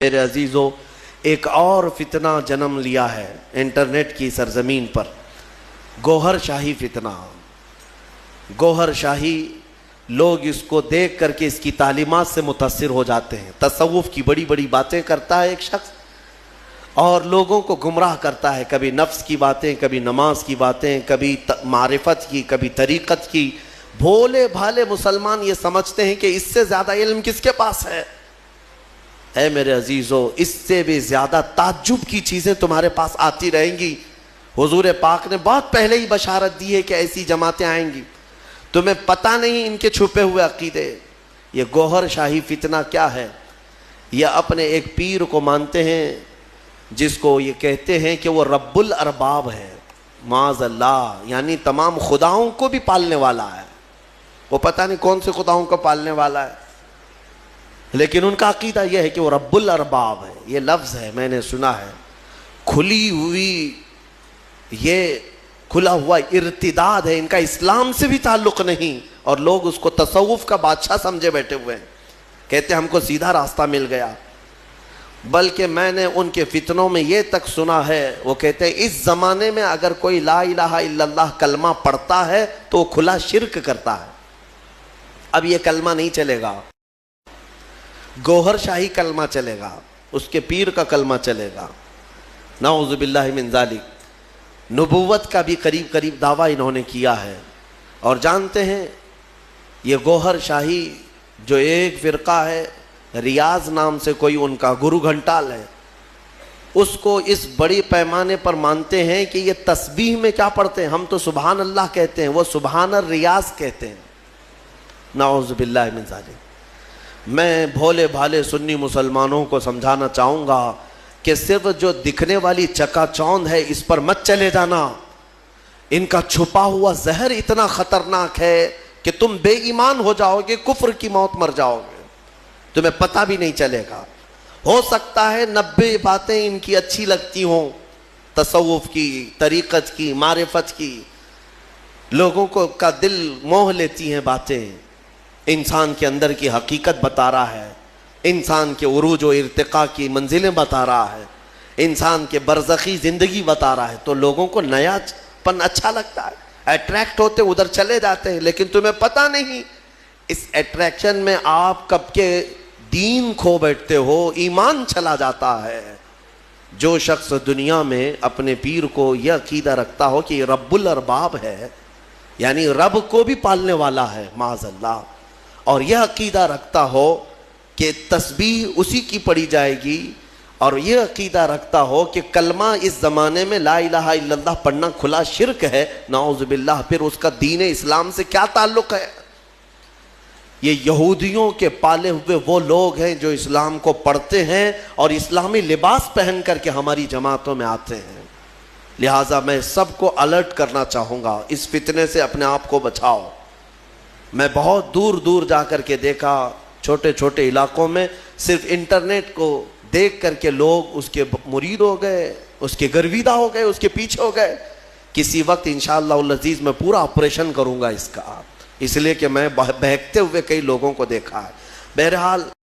میرے عزیزوں، ایک اور فتنہ جنم لیا ہے انٹرنیٹ کی سرزمین پر، گوہر شاہی فتنہ۔ گوہر شاہی، لوگ اس کو دیکھ کر کے اس کی تعلیمات سے متاثر ہو جاتے ہیں۔ تصوف کی بڑی بڑی باتیں کرتا ہے ایک شخص اور لوگوں کو گمراہ کرتا ہے، کبھی نفس کی باتیں، کبھی نماز کی باتیں، کبھی معرفت کی، کبھی طریقت کی۔ بھولے بھالے مسلمان یہ سمجھتے ہیں کہ اس سے زیادہ علم کس کے پاس ہے؟ اے میرے عزیزو، اس سے بھی زیادہ تعجب کی چیزیں تمہارے پاس آتی رہیں گی۔ حضور پاک نے بہت پہلے ہی بشارت دی ہے کہ ایسی جماعتیں آئیں گی، تمہیں پتہ نہیں ان کے چھپے ہوئے عقیدے۔ یہ گوہر شاہی فتنہ کیا ہے؟ یہ اپنے ایک پیر کو مانتے ہیں جس کو یہ کہتے ہیں کہ وہ رب الارباب ہے، معاذ اللہ، یعنی تمام خداؤں کو بھی پالنے والا ہے۔ وہ پتہ نہیں کون سے خداؤں کو پالنے والا ہے، لیکن ان کا عقیدہ یہ ہے کہ وہ رب الارباب ہے۔ یہ لفظ ہے، میں نے سنا ہے، کھلی ہوئی، یہ کھلا ہوا ارتداد ہے، ان کا اسلام سے بھی تعلق نہیں، اور لوگ اس کو تصوف کا بادشاہ سمجھے بیٹھے ہوئے ہیں، کہتے ہیں ہم کو سیدھا راستہ مل گیا۔ بلکہ میں نے ان کے فتنوں میں یہ تک سنا ہے، وہ کہتے ہیں اس زمانے میں اگر کوئی لا الہ الا اللہ کلمہ پڑھتا ہے تو وہ کھلا شرک کرتا ہے۔ اب یہ کلمہ نہیں چلے گا، گوہر شاہی کلمہ چلے گا، اس کے پیر کا کلمہ چلے گا، نعوذ باللہ من ذالک۔ نبوت کا بھی قریب قریب دعویٰ انہوں نے کیا ہے۔ اور جانتے ہیں یہ گوہر شاہی جو ایک فرقہ ہے، ریاض نام سے کوئی ان کا گرو گھنٹال ہے، اس کو اس بڑی پیمانے پر مانتے ہیں کہ یہ تسبیح میں کیا پڑھتے ہیں؟ ہم تو سبحان اللہ کہتے ہیں، وہ سبحان الریاض کہتے ہیں، نعوذ باللہ من ذالک۔ میں بھولے بھالے سنی مسلمانوں کو سمجھانا چاہوں گا کہ صرف جو دکھنے والی چکا چوند ہے اس پر مت چلے جانا۔ ان کا چھپا ہوا زہر اتنا خطرناک ہے کہ تم بے ایمان ہو جاؤ گے، کفر کی موت مر جاؤ گے، تمہیں پتہ بھی نہیں چلے گا۔ ہو سکتا ہے 90 باتیں ان کی اچھی لگتی ہوں، تصوف کی، طریقت کی، معرفت کی، لوگوں کو کا دل موہ لیتی ہیں باتیں، انسان کے اندر کی حقیقت بتا رہا ہے، انسان کے عروج و ارتقاء کی منزلیں بتا رہا ہے، انسان کے برزخی زندگی بتا رہا ہے، تو لوگوں کو نیا پن اچھا لگتا ہے، اٹریکٹ ہوتے ادھر چلے جاتے ہیں، لیکن تمہیں پتہ نہیں اس اٹریکشن میں آپ کب کے دین کھو بیٹھتے ہو، ایمان چلا جاتا ہے۔ جو شخص دنیا میں اپنے پیر کو یہ عقیدہ رکھتا ہو کہ یہ رب الارباب ہے، یعنی رب کو بھی پالنے والا ہے، معاذ اللہ، اور یہ عقیدہ رکھتا ہو کہ تسبیح اسی کی پڑھی جائے گی، اور یہ عقیدہ رکھتا ہو کہ کلمہ اس زمانے میں لا الہ الا اللہ پڑھنا کھلا شرک ہے، نعوذ باللہ، پھر اس کا دین اسلام سے کیا تعلق ہے؟ یہ یہودیوں کے پالے ہوئے وہ لوگ ہیں جو اسلام کو پڑھتے ہیں اور اسلامی لباس پہن کر کے ہماری جماعتوں میں آتے ہیں۔ لہٰذا میں سب کو الرٹ کرنا چاہوں گا، اس فتنے سے اپنے آپ کو بچاؤ۔ میں بہت دور دور جا کر کے دیکھا، چھوٹے چھوٹے علاقوں میں صرف انٹرنیٹ کو دیکھ کر کے لوگ اس کے مرید ہو گئے، اس کے گرویدہ ہو گئے، اس کے پیچھے ہو گئے۔ کسی وقت انشاءاللہ العزیز میں پورا آپریشن کروں گا اس کا، اس لیے کہ میں بہکتے ہوئے کئی لوگوں کو دیکھا ہے۔ بہرحال